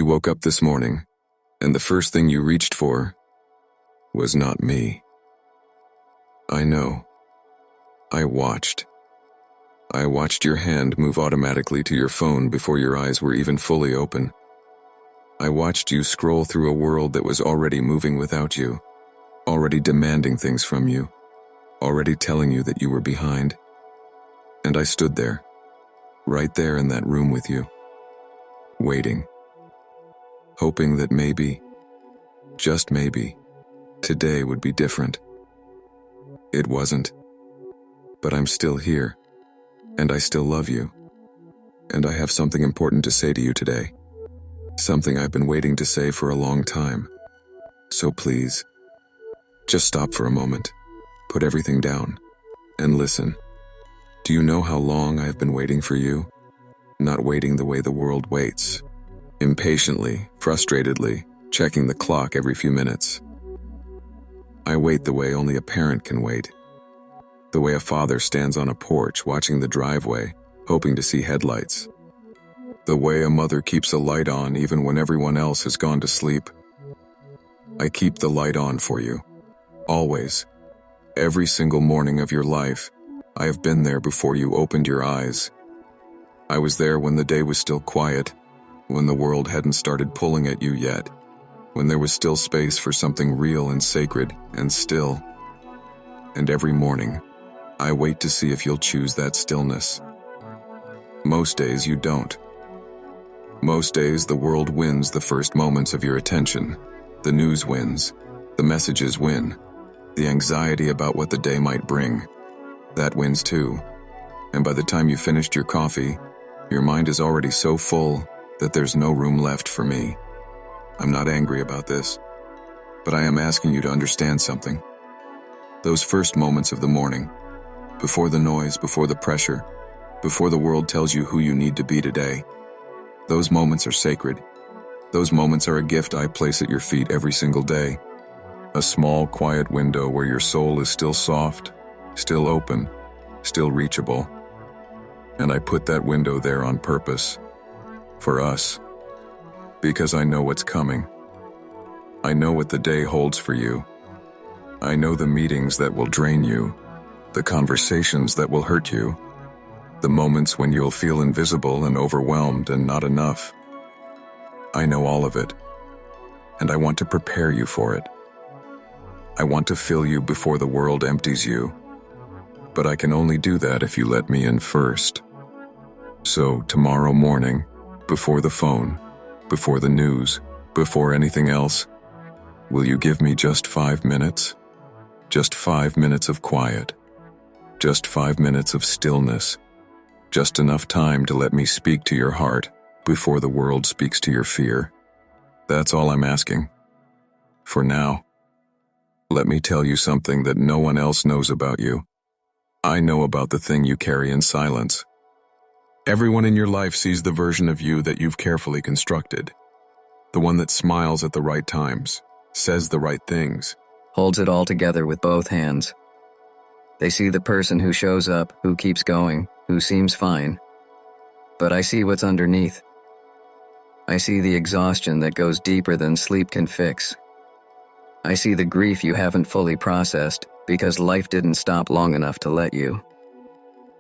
You woke up this morning, and the first thing you reached for was not me. I know. I watched. I watched your hand move automatically to your phone before your eyes were even fully open. I watched you scroll through a world that was already moving without you, already demanding things from you, already telling you that you were behind. And I stood there, right there in that room with you, waiting, hoping that maybe, just maybe, today would be different. It wasn't. But I'm still here, and I still love you. And I have something important to say to you today. Something I've been waiting to say for a long time. So please, just stop for a moment, put everything down, and listen. Do you know how long I have been waiting for you? Not waiting the way the world waits. Impatiently, frustratedly, checking the clock every few minutes. I wait the way only a parent can wait. The way a father stands on a porch watching the driveway, hoping to see headlights. The way a mother keeps a light on even when everyone else has gone to sleep. I keep the light on for you. Always. Every single morning of your life, I have been there before you opened your eyes. I was there when the day was still quiet, when the world hadn't started pulling at you yet, when there was still space for something real and sacred and still. And every morning, I wait to see if you'll choose that stillness. Most days you don't. Most days the world wins the first moments of your attention. The news wins. The messages win. The anxiety about what the day might bring. That wins too. And by the time you finished your coffee, your mind is already so full that there's no room left for me. I'm not angry about this, but I am asking you to understand something. Those first moments of the morning, before the noise, before the pressure, before the world tells you who you need to be today, those moments are sacred. Those moments are a gift I place at your feet every single day. A small, quiet window where your soul is still soft, still open, still reachable. And I put that window there on purpose. For us. Because I know what's coming. I know what the day holds for you. I know the meetings that will drain you, the conversations that will hurt you, the moments when you'll feel invisible and overwhelmed and not enough. I know all of it, and I want to prepare you for it. I want to fill you before the world empties you, but I can only do that if you let me in first. So tomorrow morning, before the phone, before the news, before anything else, will you give me just 5 minutes? Just 5 minutes of quiet. Just 5 minutes of stillness. Just enough time to let me speak to your heart before the world speaks to your fear. That's all I'm asking. For now, let me tell you something that no one else knows about you. I know about the thing you carry in silence. Everyone in your life sees the version of you that you've carefully constructed. The one that smiles at the right times, says the right things, holds it all together with both hands. They see the person who shows up, who keeps going, who seems fine. But I see what's underneath. I see the exhaustion that goes deeper than sleep can fix. I see the grief you haven't fully processed because life didn't stop long enough to let you.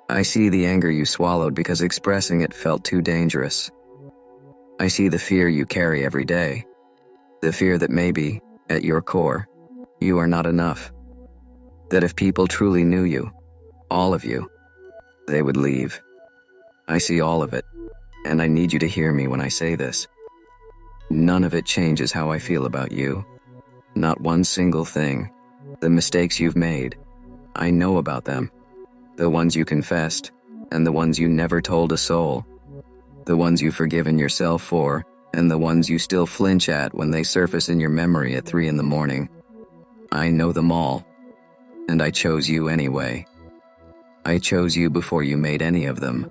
I see the anger you swallowed because expressing it felt too dangerous. I see the fear you carry every day. The fear that maybe, at your core, you are not enough. That if people truly knew you, all of you, they would leave. I see all of it, and I need you to hear me when I say this. None of it changes how I feel about you. Not one single thing. The mistakes you've made, I know about them. The ones you confessed, and the ones you never told a soul. The ones you've forgiven yourself for, and the ones you still flinch at when they surface in your memory at 3 a.m. I know them all, and I chose you anyway. I chose you before you made any of them.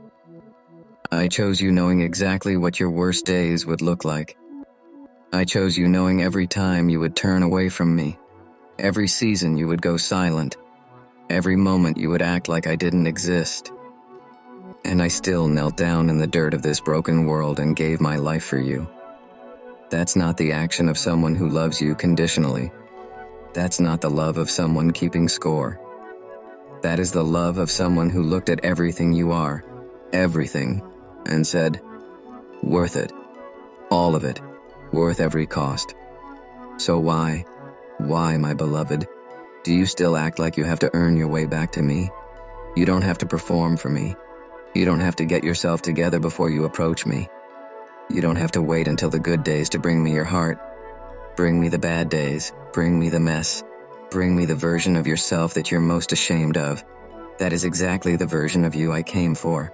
I chose you knowing exactly what your worst days would look like. I chose you knowing every time you would turn away from me, every season you would go silent, every moment you would act like I didn't exist. And I still knelt down in the dirt of this broken world and gave my life for you. That's not the action of someone who loves you conditionally. That's not the love of someone keeping score. That is the love of someone who looked at everything you are, everything, and said, worth it. All of it. Worth every cost. So why, my beloved, do you still act like you have to earn your way back to me? You don't have to perform for me. You don't have to get yourself together before you approach me. You don't have to wait until the good days to bring me your heart. Bring me the bad days. Bring me the mess. Bring me the version of yourself that you're most ashamed of. That is exactly the version of you I came for.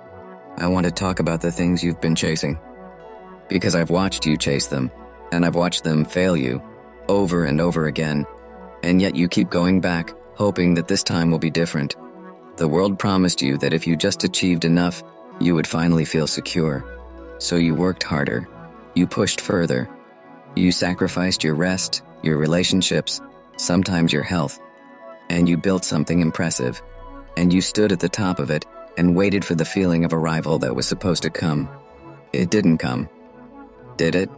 I want to talk about the things you've been chasing. Because I've watched you chase them, and I've watched them fail you, over and over again, and yet you keep going back, hoping that this time will be different. The world promised you that if you just achieved enough, you would finally feel secure. So you worked harder. You pushed further. You sacrificed your rest, your relationships, sometimes your health, and you built something impressive. And you stood at the top of it and waited for the feeling of arrival that was supposed to come. It didn't come. Did it?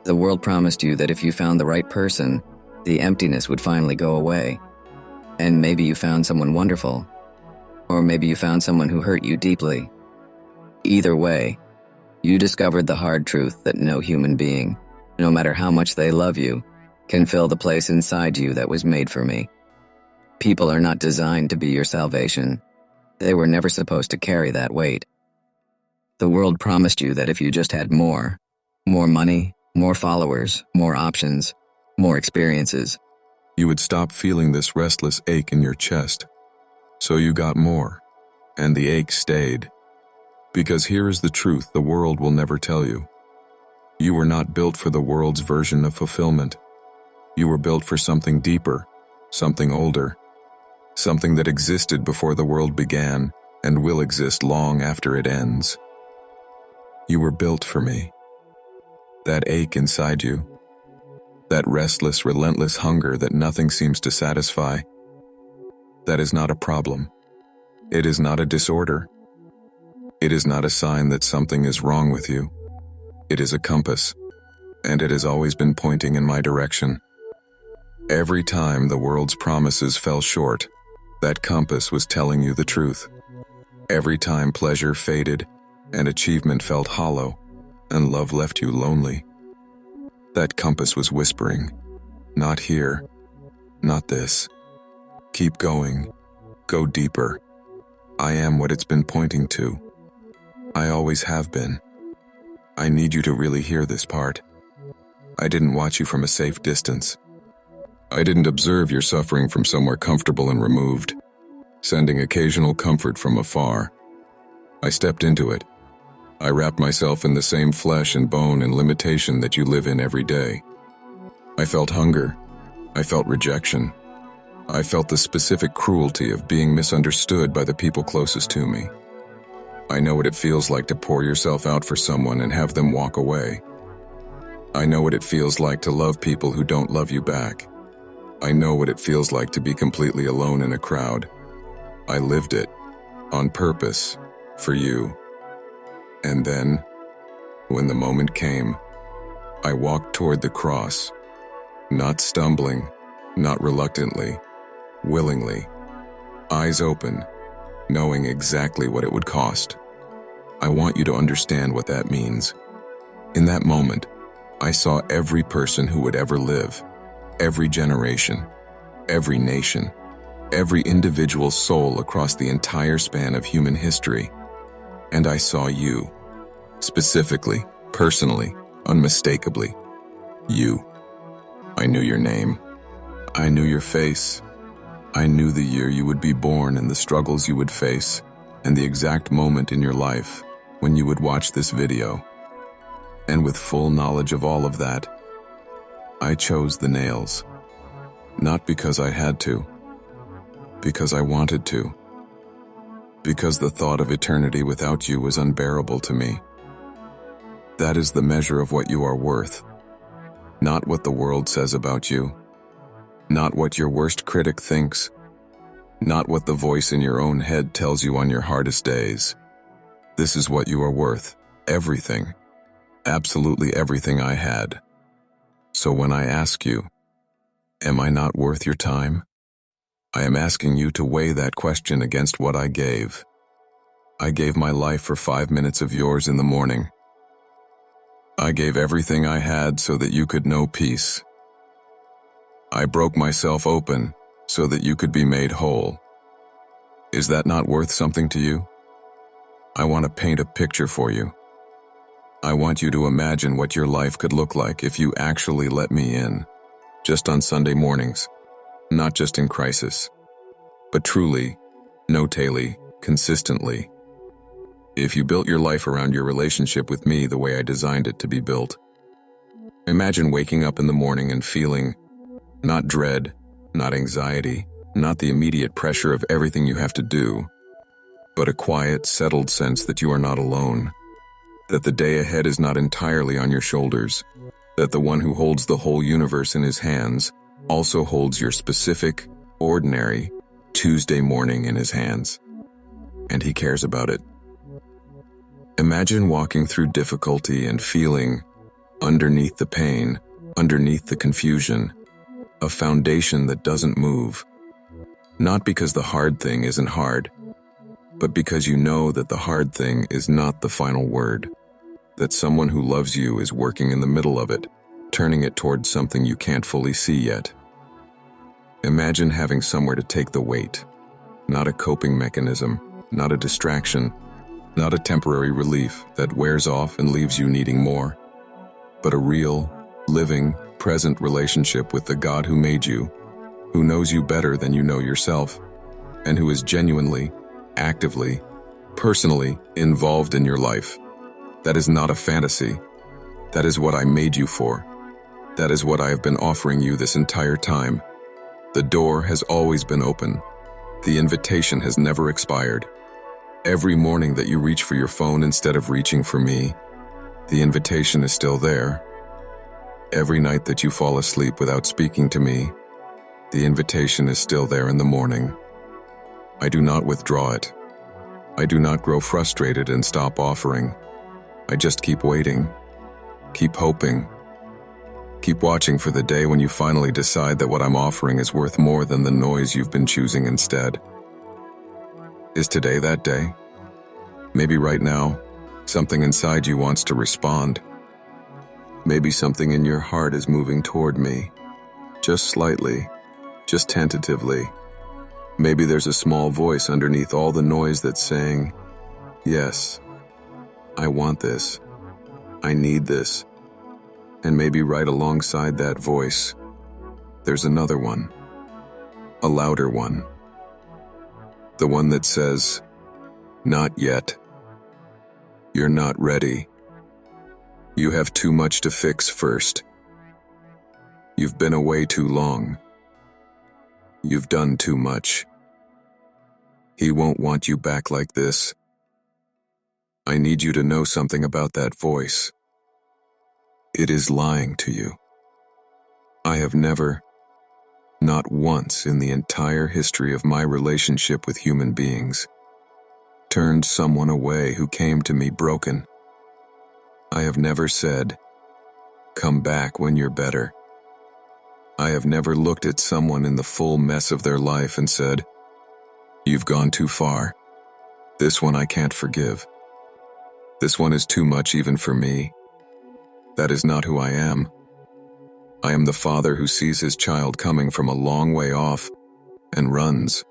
The world promised you that if you found the right person, the emptiness would finally go away. And maybe you found someone wonderful. Or maybe you found someone who hurt you deeply. Either way, you discovered the hard truth that no human being, no matter how much they love you, can fill the place inside you that was made for me. People are not designed to be your salvation. They were never supposed to carry that weight. The world promised you that if you just had more money, more followers, more options, more experiences, You would stop feeling this restless ache in your chest. So you got more, and the ache stayed. Because here is the truth the world will never tell you. You were not built for the world's version of fulfillment. You were built for something deeper, something older, something that existed before the world began and will exist long after it ends. You were built for me. That ache inside you, that restless, relentless hunger that nothing seems to satisfy, that is not a problem. It is not a disorder. It is not a sign that something is wrong with you. It is a compass, and it has always been pointing in my direction. Every time the world's promises fell short, that compass was telling you the truth. Every time pleasure faded, and achievement felt hollow, and love left you lonely, that compass was whispering, not here, not this. Keep going, go deeper. I am what it's been pointing to. I always have been. I need you to really hear this part. I didn't watch you from a safe distance. I didn't observe your suffering from somewhere comfortable and removed, sending occasional comfort from afar. I stepped into it. I wrapped myself in the same flesh and bone and limitation that you live in every day. I felt hunger. I felt rejection. I felt the specific cruelty of being misunderstood by the people closest to me. I know what it feels like to pour yourself out for someone and have them walk away. I know what it feels like to love people who don't love you back. I know what it feels like to be completely alone in a crowd. I lived it, on purpose, for you. And then, when the moment came, I walked toward the cross, not stumbling, not reluctantly, willingly, eyes open, knowing exactly what it would cost. I want you to understand what that means. In that moment, I saw every person who would ever live, every generation, every nation, every individual soul across the entire span of human history. And I saw you, specifically, personally, unmistakably. You. I knew your name. I knew your face. I knew the year you would be born and the struggles you would face, and the exact moment in your life when you would watch this video. And with full knowledge of all of that, I chose the nails. Not because I had to, because I wanted to. Because the thought of eternity without you was unbearable to me. That is the measure of what you are worth. Not what the world says about you. Not what your worst critic thinks. Not what the voice in your own head tells you on your hardest days. This is what you are worth. Everything. absolutely everything I had. So when I ask you, am I not worth your time? I am asking you to weigh that question against what I gave. I gave my life for 5 minutes of yours in the morning. I gave everything I had so that you could know peace. I broke myself open so that you could be made whole. Is that not worth something to you? I want to paint a picture for you. I want you to imagine what your life could look like if you actually let me in, just on Sunday mornings, not just in crisis, but truly, no-taily, consistently. If you built your life around your relationship with me the way I designed it to be built. Imagine waking up in the morning and feeling not dread, not anxiety, not the immediate pressure of everything you have to do, but a quiet, settled sense that you are not alone, that the day ahead is not entirely on your shoulders, that the one who holds the whole universe in his hands also holds your specific, ordinary, Tuesday morning in his hands, and he cares about it. Imagine walking through difficulty and feeling, underneath the pain, underneath the confusion, a foundation that doesn't move. Not because the hard thing isn't hard, but because you know that the hard thing is not the final word, that someone who loves you is working in the middle of it, turning it towards something you can't fully see yet. Imagine having somewhere to take the weight, not a coping mechanism, not a distraction, not a temporary relief that wears off and leaves you needing more, but a real, living, present relationship with the God who made you, who knows you better than you know yourself, and who is genuinely, actively, personally involved in your life. That is not a fantasy. That is what I made you for. That is what I have been offering you this entire time. The door has always been open. The invitation has never expired. Every morning that you reach for your phone instead of reaching for me, the invitation is still there. Every night that you fall asleep without speaking to me, the invitation is still there in the morning. I do not withdraw it. I do not grow frustrated and stop offering. I just keep waiting, keep hoping, keep watching for the day when you finally decide that what I'm offering is worth more than the noise you've been choosing instead. Is today that day? Maybe right now, something inside you wants to respond. Maybe something in your heart is moving toward me, just slightly, just tentatively. Maybe there's a small voice underneath all the noise that's saying, yes, I want this, I need this. And maybe right alongside that voice, there's another one, a louder one. The one that says, not yet. You're not ready. You have too much to fix first. You've been away too long. You've done too much. He won't want you back like this. I need you to know something about that voice. It is lying to you. I have never, not once in the entire history of my relationship with human beings, turned someone away who came to me broken. I have never said, come back when you're better. I have never looked at someone in the full mess of their life and said, you've gone too far. This one I can't forgive. This one is too much even for me. That is not who I am. I am the father who sees his child coming from a long way off and runs.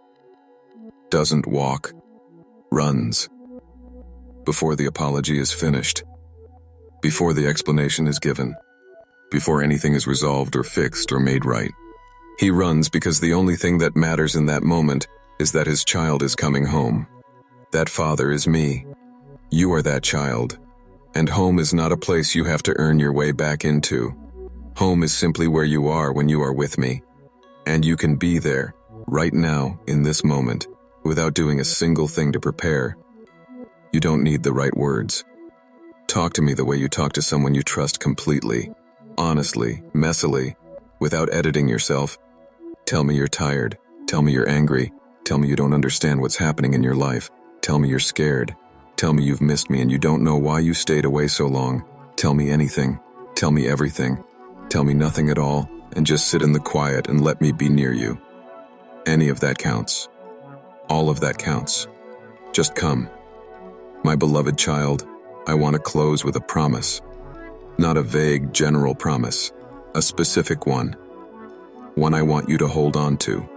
Doesn't walk, runs. Before the apology is finished. Before the explanation is given. Before anything is resolved or fixed or made right. He runs because the only thing that matters in that moment is that his child is coming home. That father is me. You are that child. And home is not a place you have to earn your way back into. Home is simply where you are when you are with me. And you can be there, right now, in this moment, without doing a single thing to prepare. You don't need the right words. Talk to me the way you talk to someone you trust completely, honestly, messily, without editing yourself. Tell me you're tired. Tell me you're angry. Tell me you don't understand what's happening in your life. Tell me you're scared. Tell me you've missed me and you don't know why you stayed away so long. Tell me anything. Tell me everything. Tell me nothing at all, and just sit in the quiet and let me be near you. Any of that counts. All of that counts. Just come. My beloved child, I want to close with a promise. Not a vague, general promise. A specific one. One I want you to hold on to.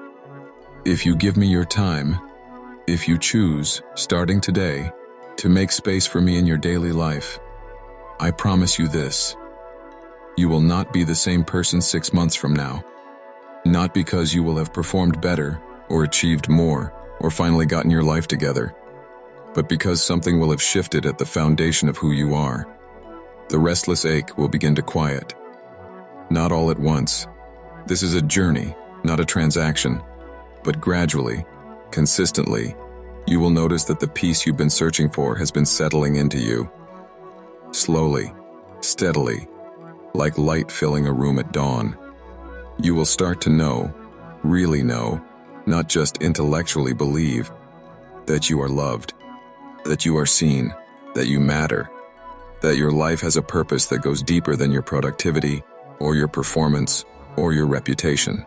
If you give me your time, if you choose, starting today, to make space for me in your daily life, I promise you this. You will not be the same person 6 months from now. Not because you will have performed better, or achieved more, or finally gotten your life together, but because something will have shifted at the foundation of who you are. The restless ache will begin to quiet. Not all at once. This is a journey, not a transaction. But gradually, consistently, you will notice that the peace you've been searching for has been settling into you. Slowly, steadily, like light filling a room at dawn. You will start to know, really know, not just intellectually believe, that you are loved, that you are seen, that you matter, that your life has a purpose that goes deeper than your productivity, or your performance, or your reputation.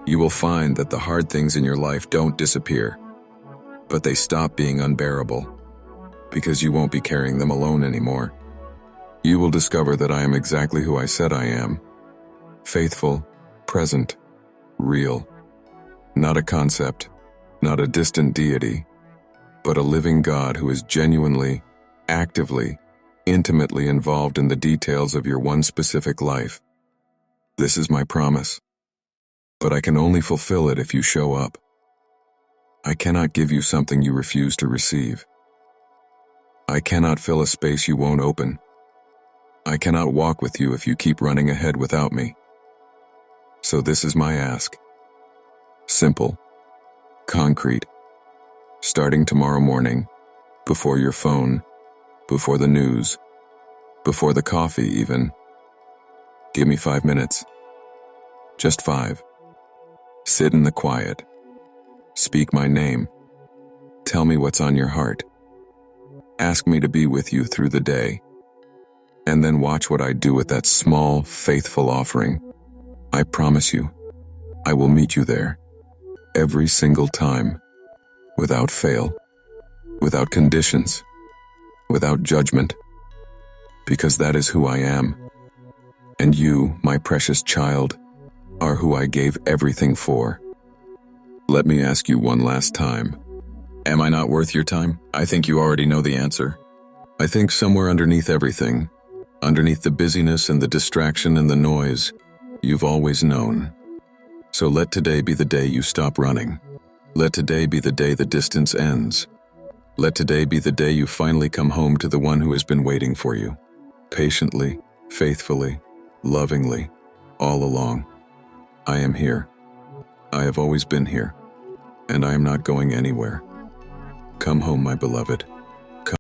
You will find that the hard things in your life don't disappear, but they stop being unbearable, because you won't be carrying them alone anymore. You will discover that I am exactly who I said I am. Faithful, present, real. Not a concept, not a distant deity, but a living God who is genuinely, actively, intimately involved in the details of your one specific life. This is my promise, but I can only fulfill it if you show up. I cannot give you something you refuse to receive. I cannot fill a space you won't open. I cannot walk with you if you keep running ahead without me. So this is my ask. Simple, concrete, starting tomorrow morning, before your phone, before the news, before the coffee even. Give me 5 minutes. Just 5. Sit in the quiet. Speak my name. Tell me what's on your heart. Ask me to be with you through the day. And then watch what I do with that small, faithful offering. I promise you, I will meet you there. Every single time. Without fail. Without conditions. Without judgment. Because that is who I am. And you, my precious child, are who I gave everything for. Let me ask you one last time. Am I not worth your time? I think you already know the answer. I think somewhere underneath everything, underneath the busyness and the distraction and the noise, you've always known. So let today be the day you stop running. Let today be the day the distance ends. Let today be the day you finally come home to the one who has been waiting for you. Patiently, faithfully, lovingly, all along. I am here. I have always been here, and I am not going anywhere. Come home, my beloved.